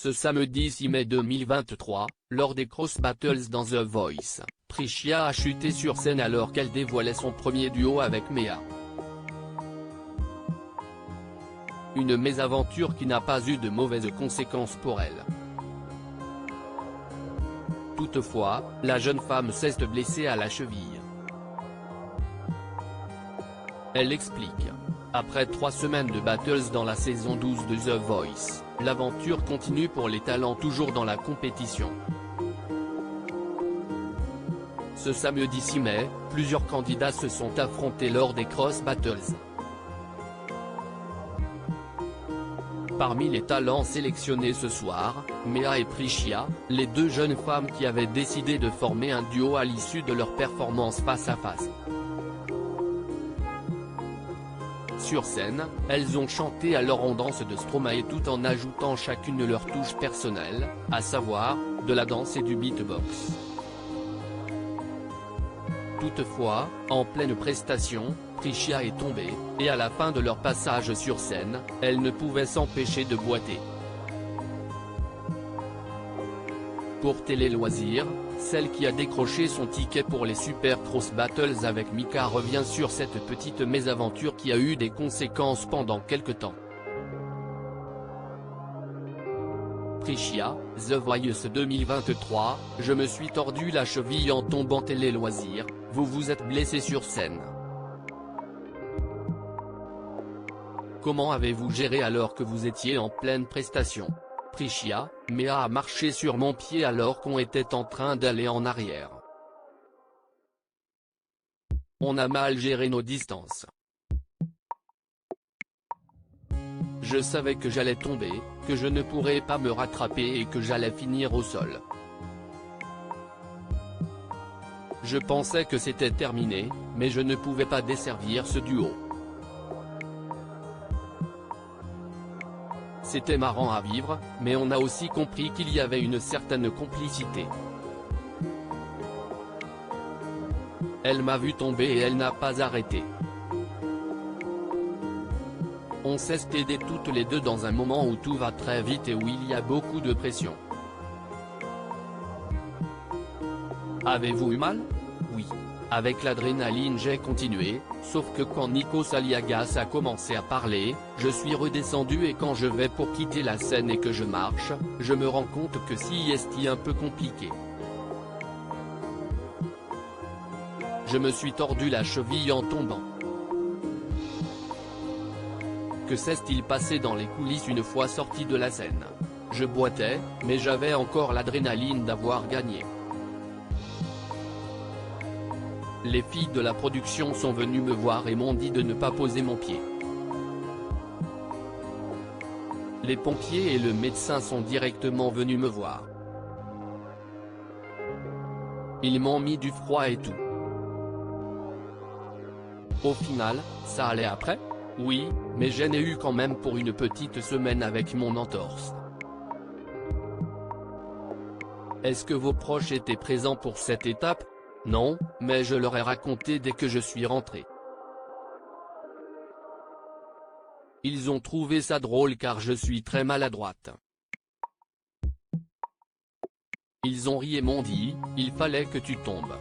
Ce samedi 6 mai 2023, lors des Cross Battles dans The Voice, Priccia a chuté sur scène alors qu'elle dévoilait son premier duo avec Mea. Une mésaventure qui n'a pas eu de mauvaises conséquences pour elle. Toutefois, la jeune femme s'est blessée à la cheville. Elle explique. Après 3 semaines de battles dans la saison 12 de The Voice, l'aventure continue pour les talents toujours dans la compétition. Ce samedi 6 mai, plusieurs candidats se sont affrontés lors des Cross Battles. Parmi les talents sélectionnés ce soir, Mea et Priccia, les deux jeunes femmes qui avaient décidé de former un duo à l'issue de leur performance face à face. Sur scène, elles ont chanté alors en danse de Stromae tout en ajoutant chacune leur touche personnelle, à savoir, de la danse et du beatbox. Toutefois, en pleine prestation, Priccia est tombée, et à la fin de leur passage sur scène, elle ne pouvait s'empêcher de boiter. Pour Télé Loisirs, celle qui a décroché son ticket pour les Super Cross Battles avec Mika revient sur cette petite mésaventure qui a eu des conséquences pendant quelque temps. Priccia, The Voice 2023, je me suis tordu la cheville en tombant. Télé Loisirs, vous vous êtes blessé sur scène. Comment avez-vous géré alors que vous étiez en pleine prestation? Priccia, Mea a marché sur mon pied alors qu'on était en train d'aller en arrière. On a mal géré nos distances. Je savais que j'allais tomber, que je ne pourrais pas me rattraper et que j'allais finir au sol. Je pensais que c'était terminé, mais je ne pouvais pas desservir ce duo. C'était marrant à vivre, mais on a aussi compris qu'il y avait une certaine complicité. Elle m'a vu tomber et elle n'a pas arrêté. On s'est aidés toutes les deux dans un moment où tout va très vite et où il y a beaucoup de pression. Avez-vous eu mal? Oui. Avec l'adrénaline j'ai continué, sauf que quand Nikos Aliagas a commencé à parler, je suis redescendu et quand je vais pour quitter la scène et que je marche, je me rends compte que c'est un peu compliqué. Je me suis tordu la cheville en tombant. Que s'est-il passé dans les coulisses une fois sorti de la scène? Je boitais, mais j'avais encore l'adrénaline d'avoir gagné. Les filles de la production sont venues me voir et m'ont dit de ne pas poser mon pied. Les pompiers et le médecin sont directement venus me voir. Ils m'ont mis du froid et tout. Au final, ça allait après? Oui, mais j'en ai eu quand même pour une petite semaine avec mon entorse. Est-ce que vos proches étaient présents pour cette étape? Non, mais je leur ai raconté dès que je suis rentré. Ils ont trouvé ça drôle car je suis très maladroite. Ils ont ri et m'ont dit, il fallait que tu tombes.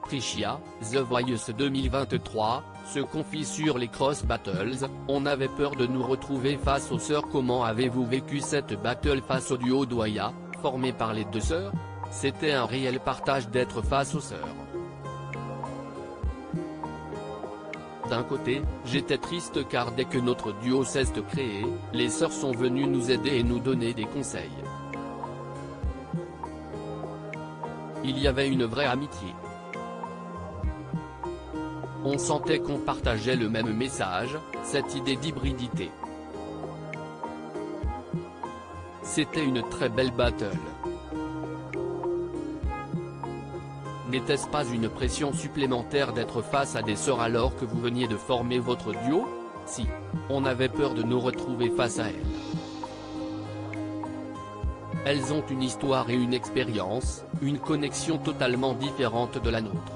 Priccia, The Voice 2023, se confie sur les Cross Battles, on avait peur de nous retrouver face aux sœurs. Comment avez-vous vécu cette battle face au duo Douaya, formé par les deux sœurs? C'était un réel partage d'être face aux sœurs. D'un côté, j'étais triste car dès que notre duo s'est créé, les sœurs sont venues nous aider et nous donner des conseils. Il y avait une vraie amitié. On sentait qu'on partageait le même message, cette idée d'hybridité. C'était une très belle battle. N'était-ce pas une pression supplémentaire d'être face à des sœurs alors que vous veniez de former votre duo? Si. On avait peur de nous retrouver face à elles. Elles ont une histoire et une expérience, une connexion totalement différente de la nôtre.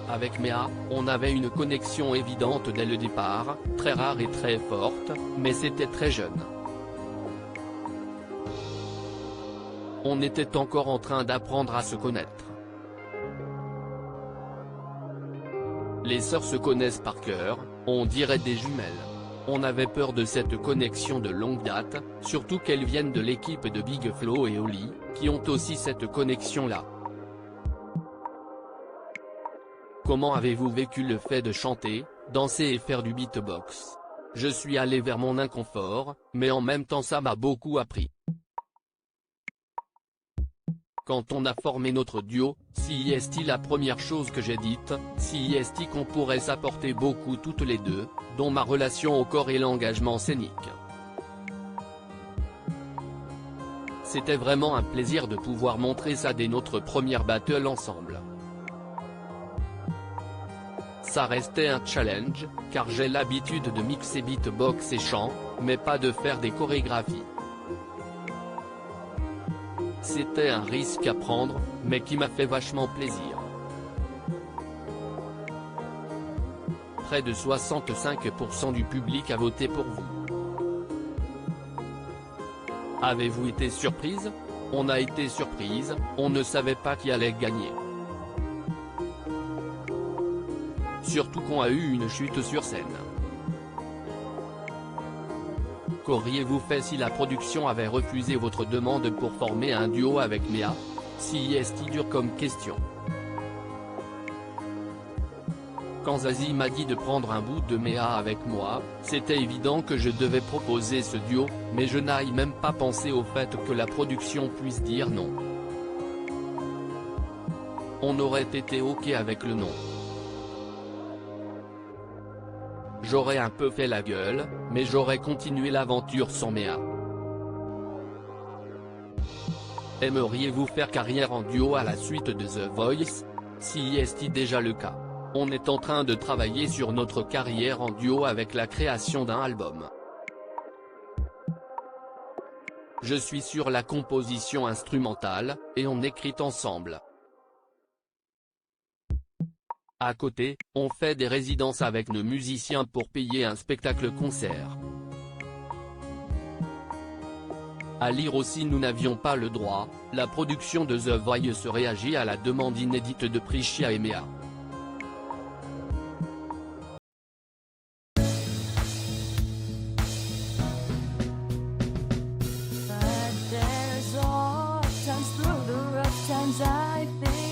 Avec Mea, on avait une connexion évidente dès le départ, très rare et très forte, mais c'était très jeune. On était encore en train d'apprendre à se connaître. Les sœurs se connaissent par cœur, on dirait des jumelles. On avait peur de cette connexion de longue date, surtout qu'elles viennent de l'équipe de Big Flo et Oli, qui ont aussi cette connexion-là. Comment avez-vous vécu le fait de chanter, danser et faire du beatbox? Je suis allé vers mon inconfort, mais en même temps ça m'a beaucoup appris. Quand on a formé notre duo, CIST, la première chose que j'ai dite, CIST, qu'on pourrait s'apporter beaucoup toutes les deux, dont ma relation au corps et l'engagement scénique. C'était vraiment un plaisir de pouvoir montrer ça dès notre première battle ensemble. Ça restait un challenge, car j'ai l'habitude de mixer beatbox et chant, mais pas de faire des chorégraphies. C'était un risque à prendre, mais qui m'a fait vachement plaisir. Près de 65% du public a voté pour vous. Avez-vous été surprise? On a été surprise, on ne savait pas qui allait gagner. Surtout qu'on a eu une chute sur scène. Qu'auriez-vous fait si la production avait refusé votre demande pour former un duo avec Mea? CIST, dur comme question. Quand Zazie m'a dit de prendre un bout de Mea avec moi, c'était évident que je devais proposer ce duo, mais je n'ai même pas pensé au fait que la production puisse dire non. On aurait été ok avec le non. J'aurais un peu fait la gueule, mais j'aurais continué l'aventure sans Mea. Aimeriez-vous faire carrière en duo à la suite de The Voice? CIST, déjà le cas. On est en train de travailler sur notre carrière en duo avec la création d'un album. Je suis sur la composition instrumentale, et on écrit ensemble. À côté, on fait des résidences avec nos musiciens pour payer un spectacle-concert. À lire aussi, nous n'avions pas le droit, la production de The Voice réagit à la demande inédite de Prishia et Mea. But there's all times through the rough times I think